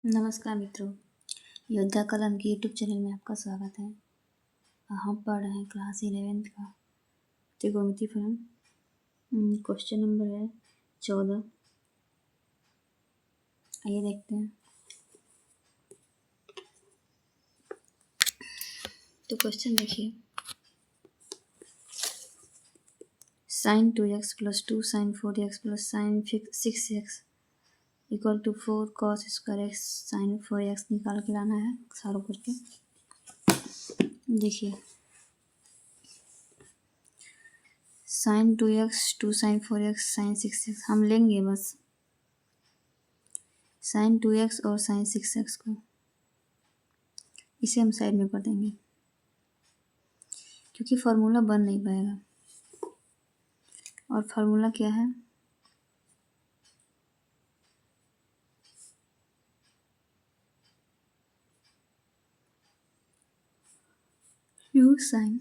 नमस्कार मित्रों, योद्धा कलम के यूट्यूब चैनल में आपका स्वागत है। हम पढ़ रहे हैं क्लास 11th का त्रिकोणमिति फलन। क्वेश्चन नंबर है 14। आइए देखते हैं। तो क्वेश्चन देखिए, sin 2x + 2 sin 4x + sin 6x equal to 4 cos square x sin 4x निकाल के लाना है सॉल्व करके। देखिए, sin 2x 2 sin 4x sin 6x हम लेंगे बस sin 2x और sin 6x को, इसे हम साइड में कर देंगे क्योंकि फार्मूला बन नहीं पाएगा। और फार्मूला क्या है? u sin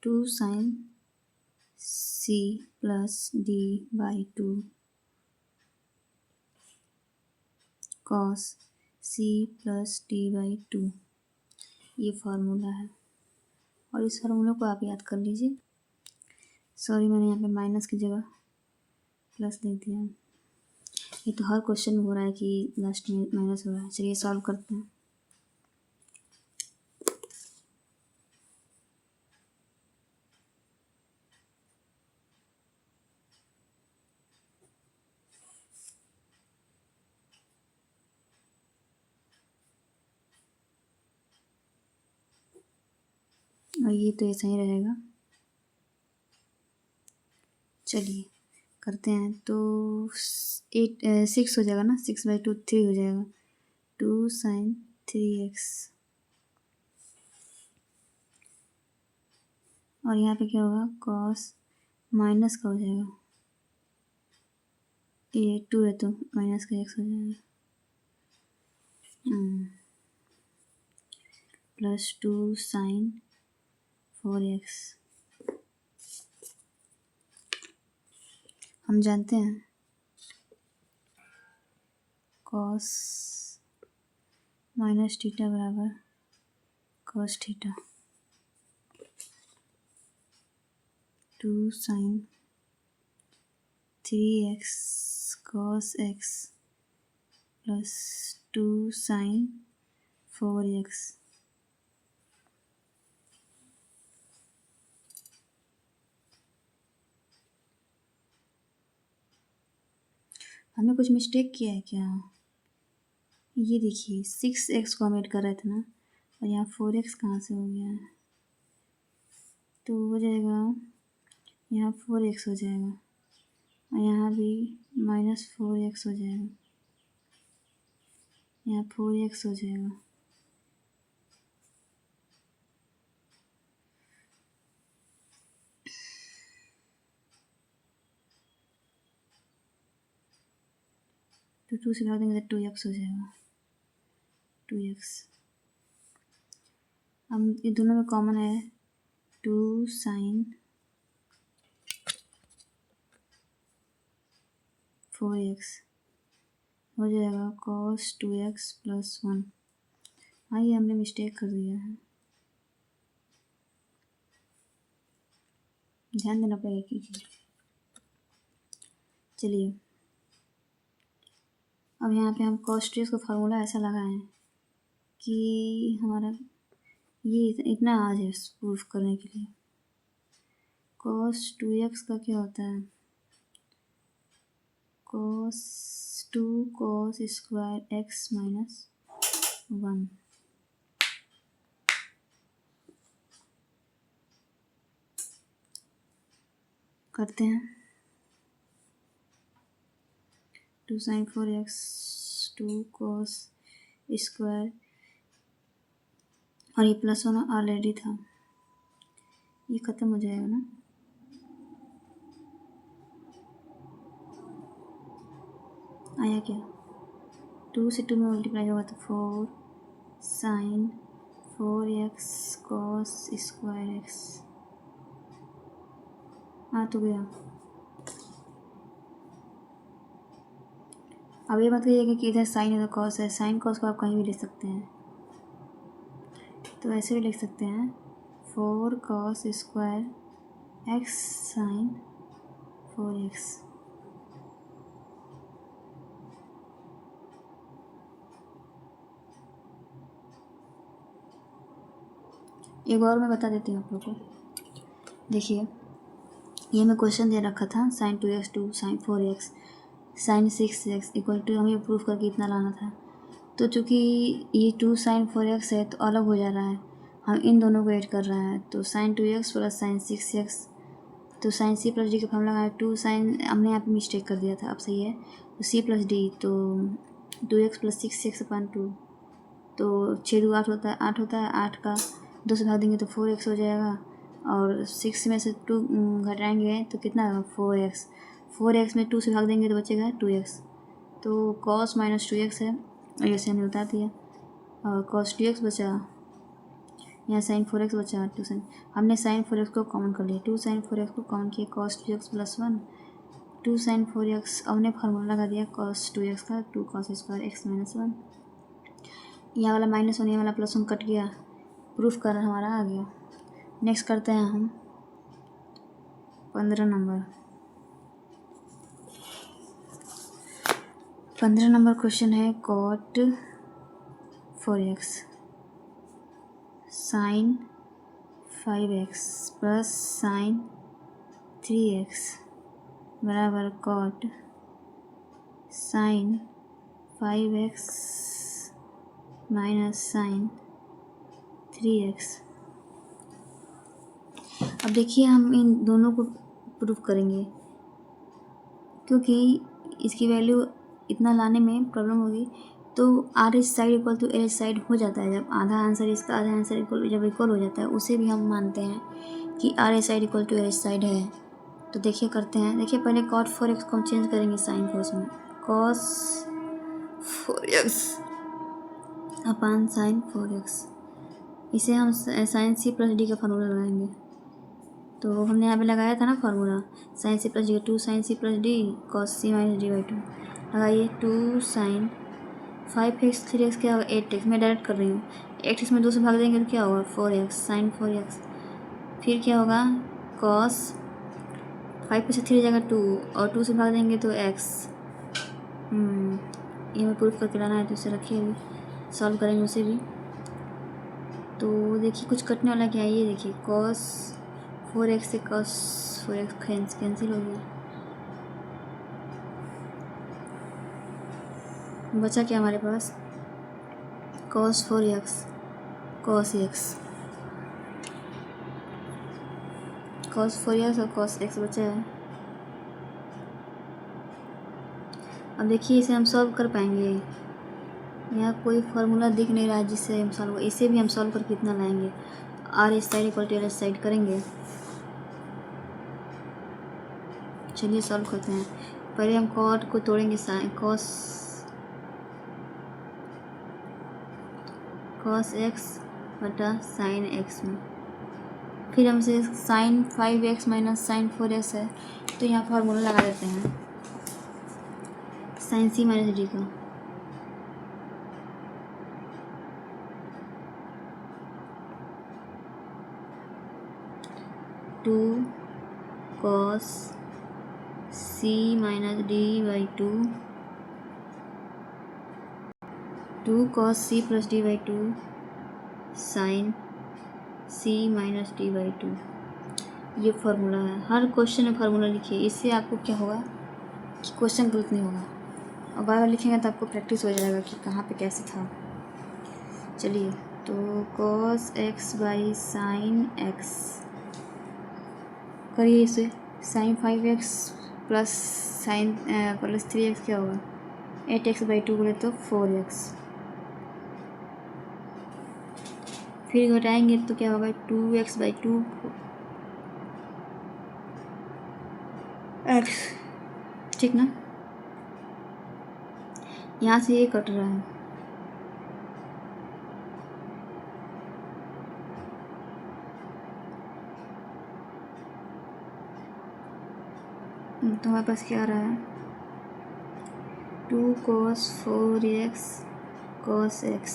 two sin c plus d/2 cos c plus d/2 ये फार्मूला है। और इस फार्मूला को आप याद कर लीजिए। सॉरी, मैंने यहाँ पे माइनस की जगह प्लस लिख दिया। ये तो हर क्वेश्चन में हो रहा है कि लास्ट में माइनस हो रहा है। चलिए सॉल्व करते हैं। और ये तो ऐसा ही रहेगा। चलिए करते हैं। तो 6 हो जाएगा ना, 6/2 3 हो जाएगा। 2 sin 3x और यहाँ पे क्या होगा, cos माइनस का हो जाएगा। ये 2 है तो माइनस का x हो जाएगा प्लस 2 sin 4x। हम जानते हैं cos माइनस थीटा बराबर cos theta. 2 sin 3x cos x plus 2 sin 4x। हमने कुछ मिस्टेक किया है क्या? ये देखिए 6x को हम ऐड कर रहे थे ना, और यहाँ 4x कहाँ से हो गया है? तो हो जाएगा यहाँ 4x हो जाएगा और यहाँ भी -4x हो जाएगा, यहाँ 4x हो जाएगा। तो 2 से भाग देंगे तो 2x हो जाएगा, 2x। अब ये दोनों में कॉमन है, 2 sin 4x हो जाएगा cos 2x + 1। हाँ, ये हमने मिस्टेक कर दिया है, ध्यान देना पड़ेगा कि चलिए अब यहाँ पे हम cos 2x का फार्मूला ऐसा लगाएं कि हमारा ये इतना आ जाए प्रूफ करने के लिए। cos 2x का क्या होता है, cos 2 cos स्क्वायर x - 1। करते हैं। 2 sin 4x 2 cos स्क्वायर और ये +1 ऑलरेडी था, ये ख़त्म हो जाएगा ना। आया क्या? 2 से 2 में मल्टीप्लाई होगा तो 4 sin 4x cos square x आ तो गया। अब ये मत कहिएगा कि इधर साइन इधर कॉस है, साइन कॉस को आप कहीं भी लिख सकते हैं, तो ऐसे भी लिख सकते हैं 4 cos square x sign 4x। एक और मैं बता देती हूँ आप लोग को। देखिए ये मैं क्वेश्चन दे रखा था sine 2x 2 sine 4x sine 6x equal to हमें प्रूफ करके इतना लाना था। तो चूँकि ये 2 साइन 4x है तो अलग हो जा रहा है, हम इन दोनों को ऐड कर रहे हैं, तो sign 2x plus sign 6x, तो साइन सी प्लस डी का फॉर्मूला है 2 साइन, हमने यहाँ पे मिस्टेक कर दिया था, अब सही है, तो सी प्लस डी, तो 2x प्लस 6x अपन 2, तो 6 2 8 होता है, 8 होता है, 8 का 2 से भाग देंगे तो 4x हो जाएगा, और 6 में से 2 घटाएंगे तो कितना होगा 4x, 4x में 2 से भाग देंगे तो बचेगा 2x, तो cos माइनस 2x है, और जैसे हमने बता दिया, और cos 2x बचा, यहाँ साइन 4x बचा 2 साइन, हमने साइन 4x को कॉमन कर लिया, 2 साइन 4x को कॉमन किया, cos 2x plus 1 2 sine 4x, हमने फार्मूला लगा दिया cos 2x का 2 cos स्क्वायर x माइनस 1, यहाँ वाला माइनस 1 यहाँ वाला प्लस 1 कट गया, प्रूफ करना हमारा आ गया। नेक्स्ट करते हैं हम 15 नंबर क्वेश्चन है cot 4x sine 5x plus sine 3x बराबर cot sign 5x minus sine 3x। अब देखिए हम इन दोनों को प्रूफ करेंगे, क्योंकि इसकी वैल्यू इतना लाने में प्रॉब्लम होगी, तो R H side equal to L H side हो जाता है, जब आधा आंसर इसका आधा आंसर इक्वल जब इक्वल हो जाता है उसे भी हम मानते हैं कि R H side equal to L H side है। तो देखिए करते हैं, देखिए पहले cot 4x को हम चेंज करेंगे साइन कोस में, cos 4x अपान साइन 4x, इसे हम साइन सी प्लस डी का फार्मूला लगाएंगे, तो हमने यहाँ पे लगाया था ना formula sine C plus D, 2 sine C plus D cos C minus D by 2, लगाइए 2 साइन 5x 3x क्या होगा 8x, मैं डायरेक्ट कर रही हूँ, 8x में 2 से भाग देंगे तो क्या होगा 4x साइन 4x, फिर क्या होगा cos 5 में से 3 जाएगा 2 और 2 से भाग देंगे तो x, ये हमें प्रूफ करके लाना है, तो इसे रखिए अभी सॉल्व करेंगे उसे भी। तो देखिए कुछ कटने वाला क्या है, ये देखिए cos 4x से cos 4x कैंसिल हो गया, बचा क्या हमारे पास cos 4x cos x और cos x बचा है। अब देखिए इसे हम सॉल्व कर पाएंगे, यहाँ कोई फार्मूला दिख नहीं रहा है जिससे हम सॉल्व, इसे भी हम सॉल्व करके कितना लाएंगे, R H side equal to L H side करेंगे। चलिए सॉल्व करते हैं, पहले हम cot को तोड़ेंगे साइन cos x बटा साइन x में, फिर हमसे sign 5x minus sign 4x है, तो यहाँ फार्मूला लगा देते हैं साइन सी माइनस डी का, two cos C minus D by 2 cos C plus D by 2 sine C minus D by 2, ये फार्मूला है। हर क्वेश्चन में फार्मूला लिखिए, इससे आपको क्या होगा कि क्वेश्चन गलत नहीं होगा, और बार बार लिखेंगे तो आपको प्रैक्टिस हो जाएगा कि कहाँ पे कैसे था। चलिए तो cos x by sine x करिए, इसे sign 5x plus sign plus 3x क्या होगा 8x बाई 2 बोले तो 4x, फिर घटाएंगे तो क्या होगा 2x बाई 2 x, ठीक ना, यहाँ से ये कट रहा है, तो हमारे पास क्या आ रहा है 2 cos 4x cos x।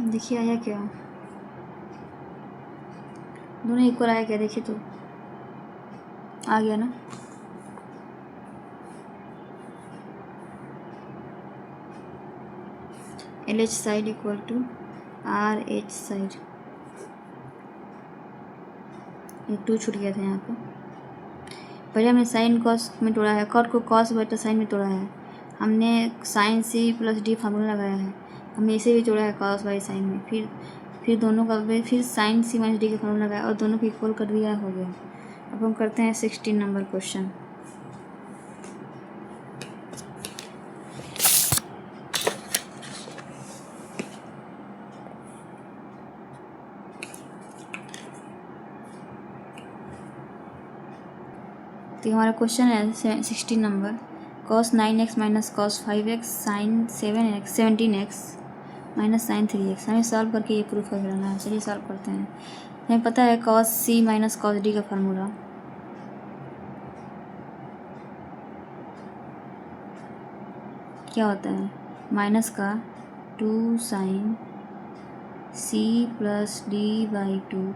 देखिए आया क्या, दोनों इक्वल आया क्या, देखिए तो आ गया ना। LH side equal to RH side, ये 2 छूट गया था यहाँ पे। पहले हमने साइन कॉस में तोड़ा है, कॉट को कॉस बटा साइन में तोड़ा है, हमने sine C plus D formula लगाया है, हमने इसे भी तोड़ा है कॉस बाई साइन में, फिर दोनों का फिर साइन C माइनस D का फार्मूला लगाया और दोनों को इक्वल कर दिया, हो गया। अब हम करते हैं 16 नंबर क्वेश्चन। तो हमारा क्वेश्चन है 16 number, cos 9x minus cos 5x sine 17x minus sine 3x। हमें सॉल्व करके ये प्रूफ करना है। चलिए सॉल्व करते हैं। हमें पता है cos C minus cos D का फार्मूला, क्या होता है, माइनस का 2 sine C plus D by 2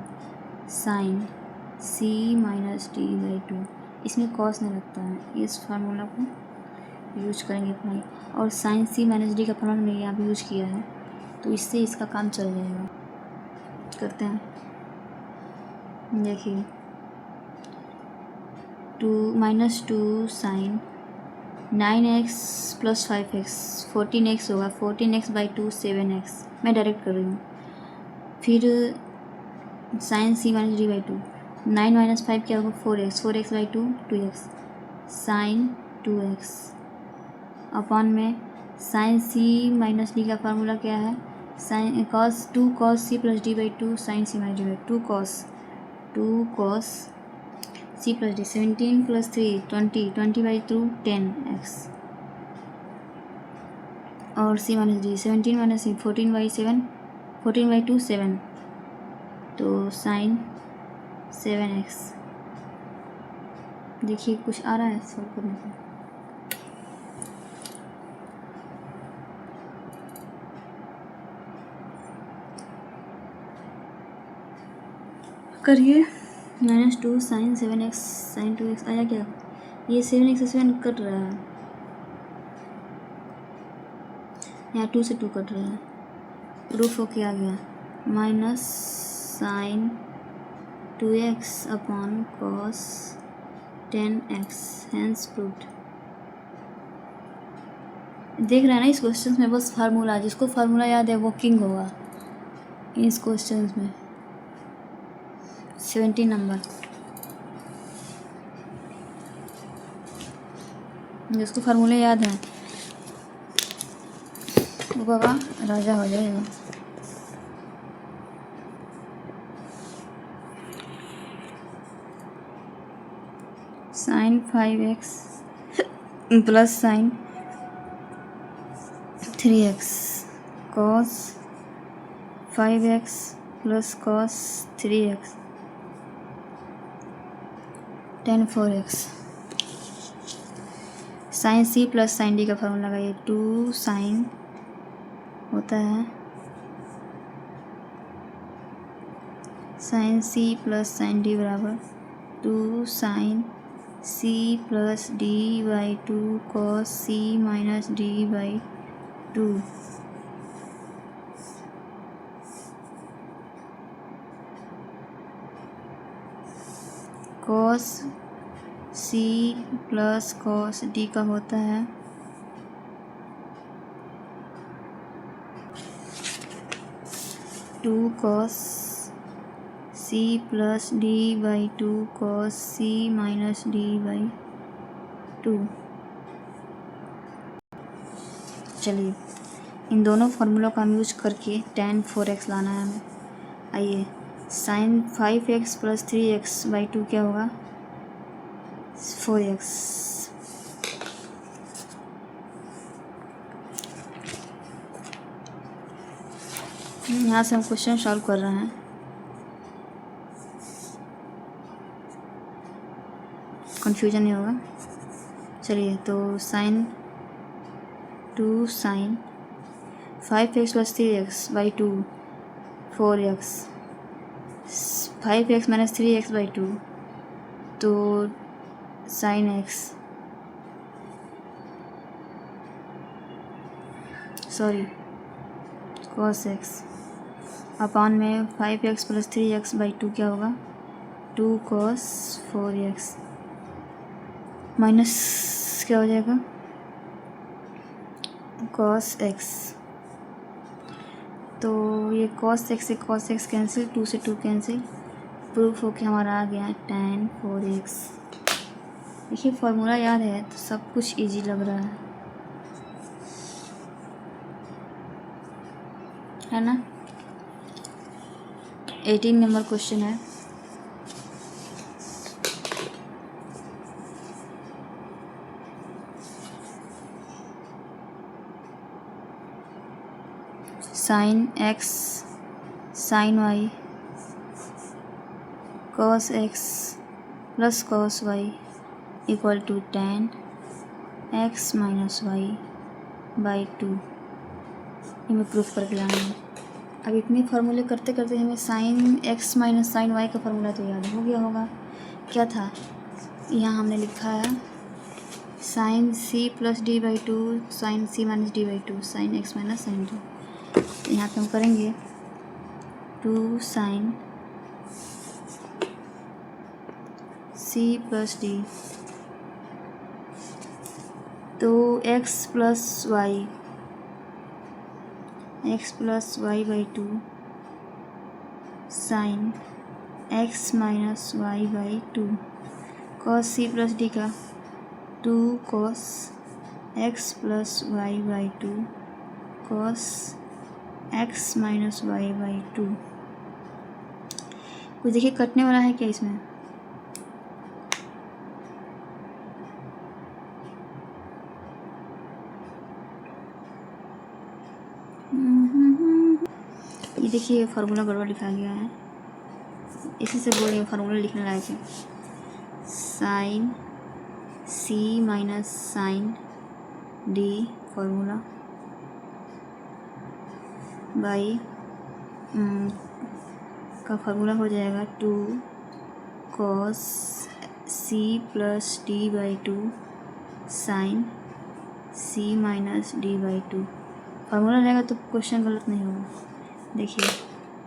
sine C minus D by 2। इसमें कॉस नहीं लगता है, इस फार्मूला को यूज करेंगे अपना। और साइन C माइनस D का फार्मूला मैंने यहाँ पे यूज किया है, तो इससे इसका काम चल जाएगा। करते हैं, देखिए 2 minus 2 sign 9x plus 5x 14x होगा, 14x बाई 2 7x। मैं डायरेक्ट कर रही हूँ। फिर sine C minus D by 2, 9 minus 5 क्या होगा, 4x, 4x by 2 2x sine 2x upon में साइन C माइनस D का फार्मूला क्या है, sine cos 2 cos C plus D by 2 sine C minus D by 2 cos C plus D 17 plus 3 20 20 by 2 10x और C minus D 17 minus 14 by 7 14 by 2 7, तो sign 7x। देखिए कुछ आ रहा है solve करने को, करिए। -2 साइन 7x साइन 2x आया क्या, ये 7x से 7 कट रहा है, यहाँ 2 से 2 कट रहा है, प्रूफ होके आ गया। Minus sine 2x upon cos 10x hence proved. देख रहे हैं ना, इस क्वेश्चन में बस फार्मूला, जिसको फार्मूला याद है वो किंग होगा इस क्वेश्चन में। 17 नंबर, जिसको फार्मूले याद है वो बाबा राजा हो जाएगा। Sine 5x plus sine 3x cos 5x plus cos 3x tan 4x। Sine C plus sine D का फार्मूला लगाइए, 2 साइन होता है sine C plus sine D बराबर 2 sine C plus D by 2 cos C minus D by 2। Cos C plus cos D का होता है 2 cos C plus D by 2 cos C minus D by 2। चलिए इन दोनों फार्मूलों का हम यूज करके tan 4x लाना है हमें। आइए, sign 5x plus 3x by 2 क्या होगा, 4x। यहाँ से हम क्वेश्चन सॉल्व कर रहे हैं, कंफ्यूजन नहीं होगा। चलिए तो sign 5x + 3x by 2 4x 5x - 3x by 2 तो साइन x cos x अपान में 5x + 3x by 2 क्या होगा 2 cos 4x माइनस क्या हो जाएगा cos x। तो ये cos x से cos x कैंसिल, 2 से 2 कैंसिल, प्रूफ हो के हमारा आ गया tan 4x। देखिए फार्मूला याद है तो सब कुछ इजी लग रहा है ना। 18 नंबर क्वेश्चन है। sin x sin y cos x plus cos y equal to tan x - y by 2। ये मैं प्रूफ करके लाना है। अब इतने फार्मूले करते करते हमें sin x - sin y का फार्मूला तो याद हो गया होगा। क्या था यहाँ हमने लिखा है sin c + d/2 sin c - d/2 sin x - sin 2। यहाँ पे हम करेंगे 2 sin c + d तो x + y by 2 sin x - y by 2 cos c + d का 2 cos x + y by 2 cos x - y by 2। कुछ देखिए कटने वाला है क्या इसमें ये देखिए फार्मूला गड़बड़ लिखा गया है, इसी से बोल रही हूँ फार्मूला लिखने लायक है। Sine c - sine d formula by का फार्मूला हो जाएगा 2 cos c + d/2 sine c - d/2 formula रहेगा तो क्वेश्चन गलत नहीं होगा। देखिए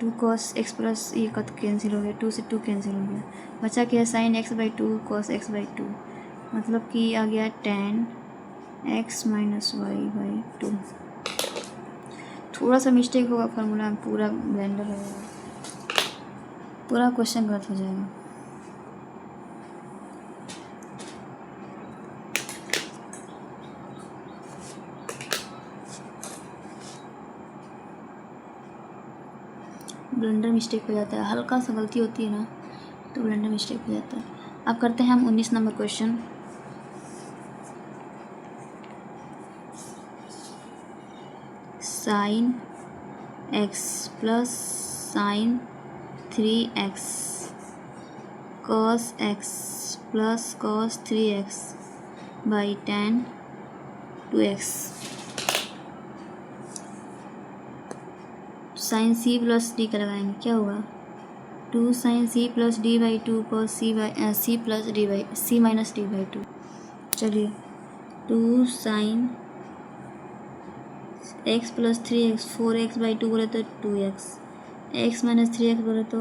2 cos x प्लस ये का तो कैंसिल हो गया, 2 से 2 कैंसिल हो गया, बचा क्या sin x/2 cos x/2 मतलब कि आ गया tan x - y/2। थोड़ा सा मिस्टेक होगा फार्मूला में, पूरा ब्लेंडर हो जाएगा, पूरा क्वेश्चन गलत हो जाएगा। ब्लेंडर मिस्टेक हो जाता है, हल्का सा गलती होती है ना तो ब्लेंडर मिस्टेक हो जाता है। अब करते हैं हम 19 number question. Sine x plus sine 3x cos x प्लस cos 3x by tan 2x sine c + d का लगाएंगे क्या होगा 2 sin c + d/2 cos c + d/2। चलिए 2 sin x + 3x 4x/2 बोले तो 2x x - 3x बोले तो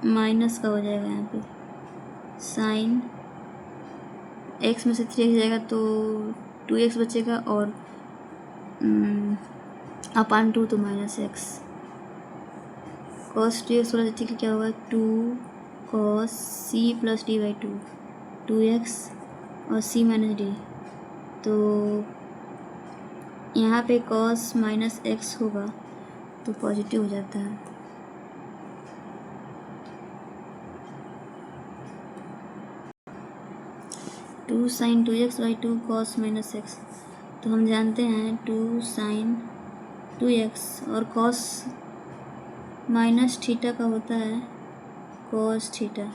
माइनस का हो जाएगा। यहाँ पे साइन x में से 3x जाएगा तो 2x बचेगा और अपान 2 तो -x cos 2x बोला ठीक है क्या होगा 2 cos c + d/2 2x और c - d तो यहाँ पे cos -x होगा तो पॉजिटिव हो जाता है। To sin 2x/2 cos -x तो हम जानते हैं 2 sin 2x और cos -थीटा का होता है cos थीटा।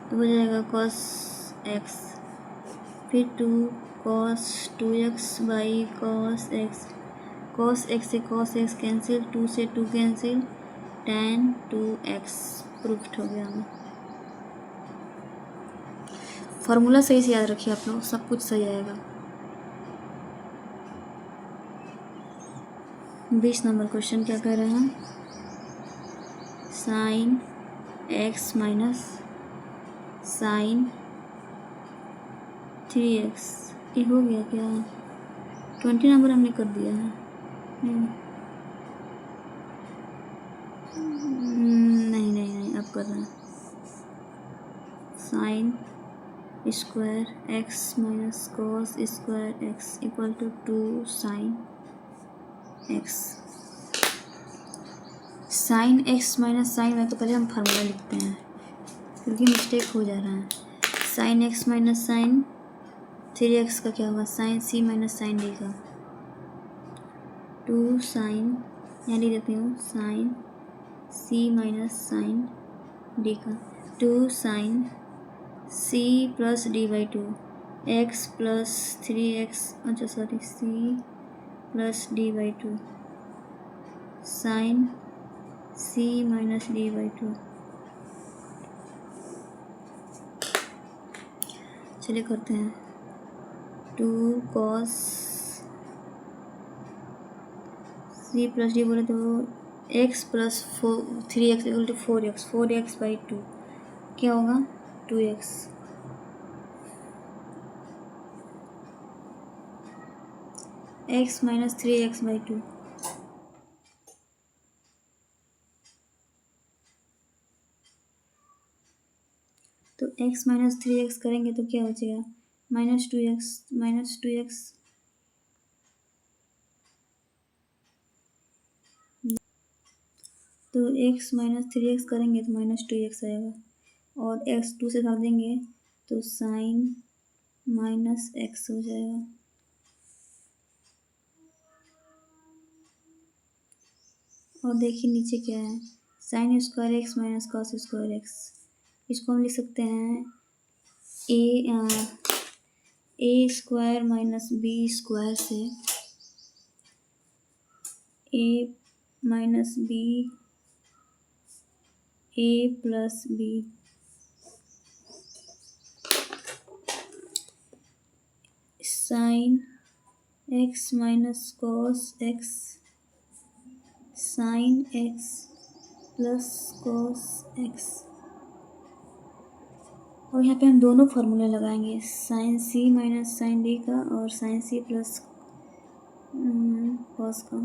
तो हो जाएगा कॉस एक्स, फिर 2 cos 2x by cos x, cos x से कॉस एक्स कैंसिल, 2 से 2 कैंसिल, tan 2x प्रूफ्ड हो गया हमें। फार्मूला सही से याद रखिए आप लोग, सब कुछ सही आएगा। 20 नंबर क्वेश्चन क्या कह रहे हैं, sign X minus sine 3x, ये हो गया क्या? 20 नंबर हमने कर दिया है। नहीं नहीं नहीं, अब कर रहे हैं sine square X minus cos square X equal to 2 sine X. Sine X minus sine में तो पहले हम फार्मूला लिखते हैं क्योंकि मिस्टेक हो जा रहा है। Sign X minus sine 3x का क्या होगा, sine C minus sine D का, 2 साइन, यहाँ लिख देती हूँ sine C minus sine D का, 2 sine C plus D by 2 X plus 3x, अच्छा sorry C plus D by 2 sine C minus D by 2। चलिए करते हैं, 2 कॉस सी प्लस डी बोले तो X plus 3x equal to 4x, 4x by 2 क्या होगा 2x, x minus 3x by 2, तो x minus 3x करेंगे तो क्या बचेगा, माइनस टू एक्स तो x माइनस 3x करेंगे तो -2x आएगा, और x 2 से भाग देंगे तो साइन माइनस एक्स हो जाएगा। और देखिए नीचे क्या है, sine square X minus cos square X, इसको हम लिख सकते हैं A square minus B square से A minus B A plus B sine X minus cos X sine X plus cos X, और यहाँ पे हम दोनों फार्मूले लगाएंगे, sine C minus sine D का और साइन सी प्लस कॉस का।